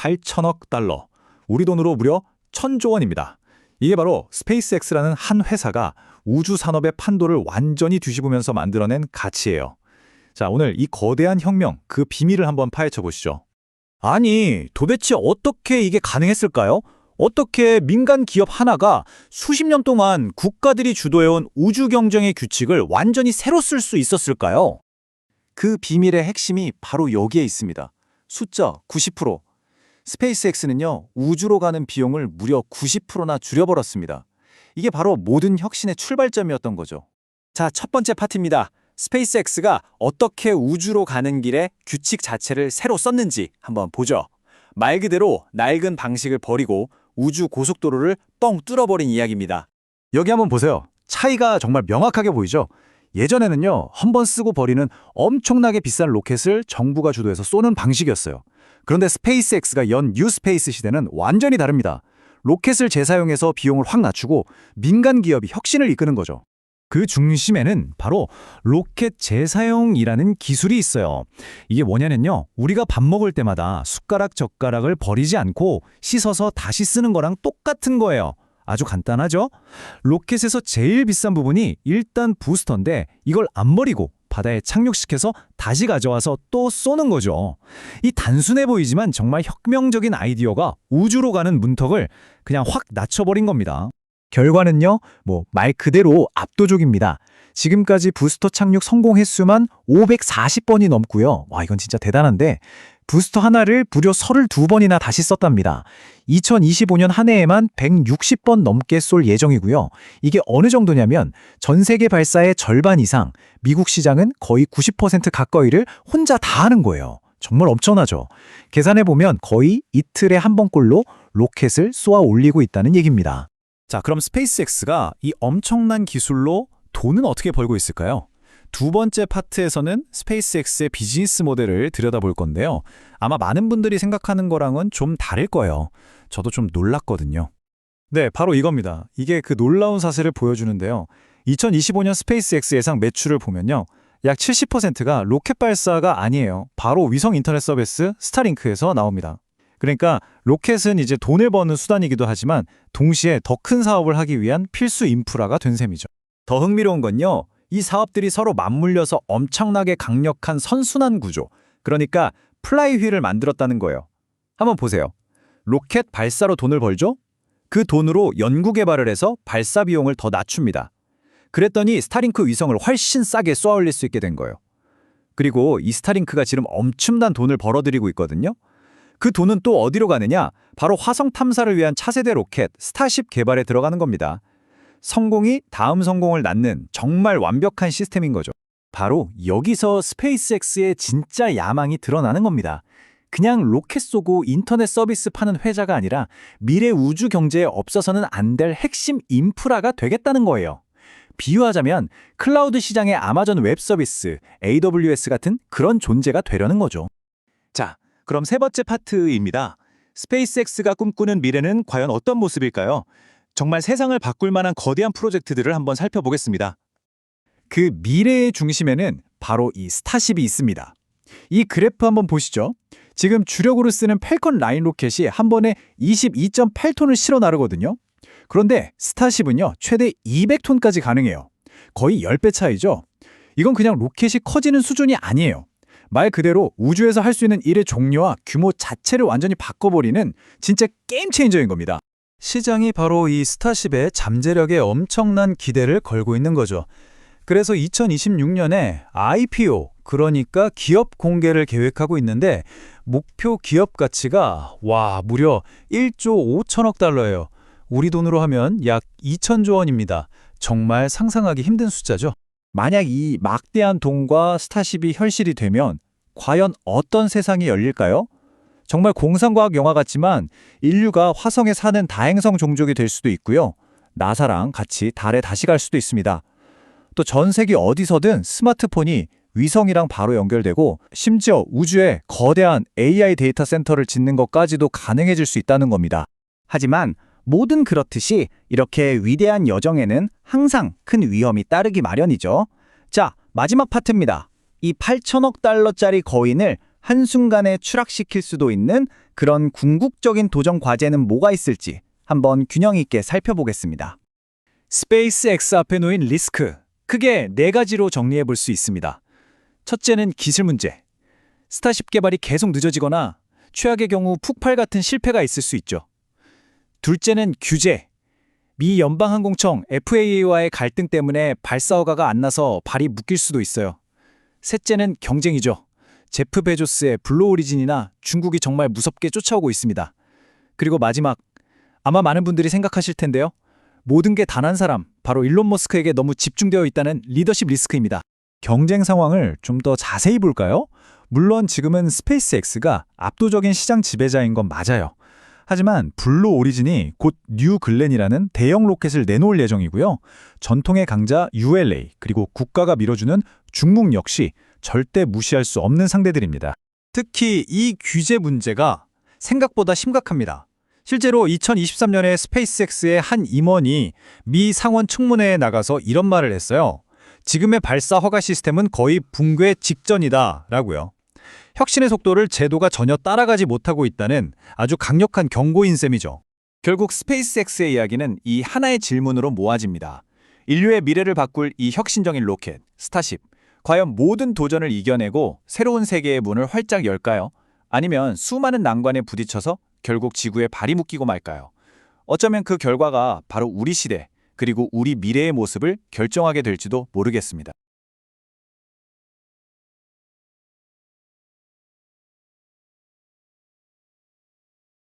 8천억 달러. 우리 돈으로 무려 1,000조 원입니다. 이게 바로 스페이스X라는 한 회사가 우주 산업의 판도를 완전히 뒤집으면서 만들어낸 가치예요. 자, 오늘 이 거대한 혁명, 그 비밀을 한번 파헤쳐 보시죠. 아니, 도대체 어떻게 이게 가능했을까요? 어떻게 민간 기업 하나가 수십 년 동안 국가들이 주도해온 우주 경쟁의 규칙을 완전히 새로 쓸 수 있었을까요? 그 비밀의 핵심이 바로 여기에 있습니다. 숫자 90%. 스페이스X는요, 우주로 가는 비용을 무려 90%나 줄여버렸습니다. 이게 바로 모든 혁신의 출발점이었던 거죠. 자, 첫 번째 파트입니다. 스페이스X가 어떻게 우주로 가는 길에 규칙 자체를 새로 썼는지 한번 보죠. 말 그대로 낡은 방식을 버리고 우주 고속도로를 뻥 뚫어버린 이야기입니다. 여기 한번 보세요. 차이가 정말 명확하게 보이죠? 예전에는요, 한 번 쓰고 버리는 엄청나게 비싼 로켓을 정부가 주도해서 쏘는 방식이었어요. 그런데 스페이스X가 연 뉴스페이스 시대는 완전히 다릅니다. 로켓을 재사용해서 비용을 확 낮추고 민간 기업이 혁신을 이끄는 거죠. 그 중심에는 바로 로켓 재사용이라는 기술이 있어요. 이게 뭐냐면요, 우리가 밥 먹을 때마다 숟가락, 젓가락을 버리지 않고 씻어서 다시 쓰는 거랑 똑같은 거예요. 아주 간단하죠? 로켓에서 제일 비싼 부분이 일단 부스터인데 이걸 안 버리고 바다에 착륙시켜서 다시 가져와서 또 쏘는 거죠. 이 단순해 보이지만 정말 혁명적인 아이디어가 우주로 가는 문턱을 그냥 확 낮춰버린 겁니다. 결과는요, 말 그대로 압도적입니다. 지금까지 부스터 착륙 성공 횟수만 540번이 넘고요. 와, 이건 진짜 대단한데 부스터 하나를 무려 32번이나 다시 썼답니다. 2025년 한 해에만 160번 넘게 쏠 예정이고요. 이게 어느 정도냐면 전 세계 발사의 절반 이상, 미국 시장은 거의 90% 가까이를 혼자 다 하는 거예요. 정말 엄청나죠? 계산해보면 거의 이틀에 한 번꼴로 로켓을 쏘아 올리고 있다는 얘기입니다. 자, 그럼 스페이스X가 이 엄청난 기술로 돈은 어떻게 벌고 있을까요? 두 번째 파트에서는 스페이스X의 비즈니스 모델을 들여다볼 건데요. 아마 많은 분들이 생각하는 거랑은 좀 다를 거예요. 저도 좀 놀랐거든요. 네, 바로 이겁니다. 이게 그 놀라운 사실을 보여주는데요. 2025년 스페이스X 예상 매출을 보면요, 약 70%가 로켓 발사가 아니에요. 바로 위성 인터넷 서비스 스타링크에서 나옵니다. 그러니까 로켓은 이제 돈을 버는 수단이기도 하지만 동시에 더 큰 사업을 하기 위한 필수 인프라가 된 셈이죠. 더 흥미로운 건요, 이 사업들이 서로 맞물려서 엄청나게 강력한 선순환 구조, 그러니까 플라이휠을 만들었다는 거예요. 한번 보세요. 로켓 발사로 돈을 벌죠? 그 돈으로 연구 개발을 해서 발사 비용을 더 낮춥니다. 그랬더니 스타링크 위성을 훨씬 싸게 쏘아 올릴 수 있게 된 거예요. 그리고 이 스타링크가 지금 엄청난 돈을 벌어들이고 있거든요. 그 돈은 또 어디로 가느냐? 바로 화성 탐사를 위한 차세대 로켓 스타쉽 개발에 들어가는 겁니다. 성공이 다음 성공을 낳는 정말 완벽한 시스템인 거죠. 바로 여기서 스페이스X의 진짜 야망이 드러나는 겁니다. 그냥 로켓 쏘고 인터넷 서비스 파는 회사가 아니라 미래 우주 경제에 없어서는 안 될 핵심 인프라가 되겠다는 거예요. 비유하자면 클라우드 시장의 아마존 웹 서비스, AWS 같은 그런 존재가 되려는 거죠. 자, 그럼 세 번째 파트입니다. 스페이스X가 꿈꾸는 미래는 과연 어떤 모습일까요? 정말 세상을 바꿀 만한 거대한 프로젝트들을 한번 살펴보겠습니다. 그 미래의 중심에는 바로 이 스타쉽이 있습니다. 이 그래프 한번 보시죠. 지금 주력으로 쓰는 팰컨 9 로켓이 한 번에 22.8톤을 실어 나르거든요. 그런데 스타쉽은요, 최대 200톤까지 가능해요. 거의 10배 차이죠. 이건 그냥 로켓이 커지는 수준이 아니에요. 말 그대로 우주에서 할 수 있는 일의 종류와 규모 자체를 완전히 바꿔버리는 진짜 게임 체인저인 겁니다. 시장이 바로 이 스타쉽의 잠재력에 엄청난 기대를 걸고 있는 거죠. 그래서 2026년에 IPO, 그러니까 기업 공개를 계획하고 있는데 목표 기업 가치가 무려 1조 5천억 달러예요. 우리 돈으로 하면 약 2천조 원입니다. 정말 상상하기 힘든 숫자죠. 만약 이 막대한 돈과 스타쉽이 현실이 되면 과연 어떤 세상이 열릴까요? 정말 공상과학 영화 같지만 인류가 화성에 사는 다행성 종족이 될 수도 있고요. 나사랑 같이 달에 다시 갈 수도 있습니다. 또 전 세계 어디서든 스마트폰이 위성이랑 바로 연결되고 심지어 우주에 거대한 AI 데이터 센터를 짓는 것까지도 가능해질 수 있다는 겁니다. 하지만 뭐든 그렇듯이 이렇게 위대한 여정에는 항상 큰 위험이 따르기 마련이죠. 자, 마지막 파트입니다. 이 8천억 달러짜리 거인을 한순간에 추락시킬 수도 있는 그런 궁극적인 도전 과제는 뭐가 있을지 한번 균형 있게 살펴보겠습니다. 스페이스X 앞에 놓인 리스크, 크게 4가지로 정리해 볼 수 있습니다. 첫째는 기술 문제. 스타쉽 개발이 계속 늦어지거나 최악의 경우 폭발 같은 실패가 있을 수 있죠. 둘째는 규제. 미 연방항공청 FAA와의 갈등 때문에 발사 허가가 안 나서 발이 묶일 수도 있어요. 셋째는 경쟁이죠. 제프 베조스의 블루 오리진이나 중국이 정말 무섭게 쫓아오고 있습니다. 그리고 마지막, 아마 많은 분들이 생각하실 텐데요. 모든 게 단 한 사람, 바로 일론 머스크에게 너무 집중되어 있다는 리더십 리스크입니다. 경쟁 상황을 좀 더 자세히 볼까요? 물론 지금은 스페이스X가 압도적인 시장 지배자인 건 맞아요. 하지만 블루 오리진이 곧 뉴 글렌이라는 대형 로켓을 내놓을 예정이고요. 전통의 강자 ULA 그리고 국가가 밀어주는 중국 역시 절대 무시할 수 없는 상대들입니다. 특히 이 규제 문제가 생각보다 심각합니다. 실제로 2023년에 스페이스X의 한 임원이 미 상원 청문회에 나가서 이런 말을 했어요. 지금의 발사 허가 시스템은 거의 붕괴 직전이다 라고요. 혁신의 속도를 제도가 전혀 따라가지 못하고 있다는 아주 강력한 경고인 셈이죠. 결국 스페이스X의 이야기는 이 하나의 질문으로 모아집니다. 인류의 미래를 바꿀 이 혁신적인 로켓, 스타쉽. 과연 모든 도전을 이겨내고 새로운 세계의 문을 활짝 열까요? 아니면 수많은 난관에 부딪혀서 결국 지구에 발이 묶이고 말까요? 어쩌면 그 결과가 바로 우리 시대, 그리고 우리 미래의 모습을 결정하게 될지도 모르겠습니다.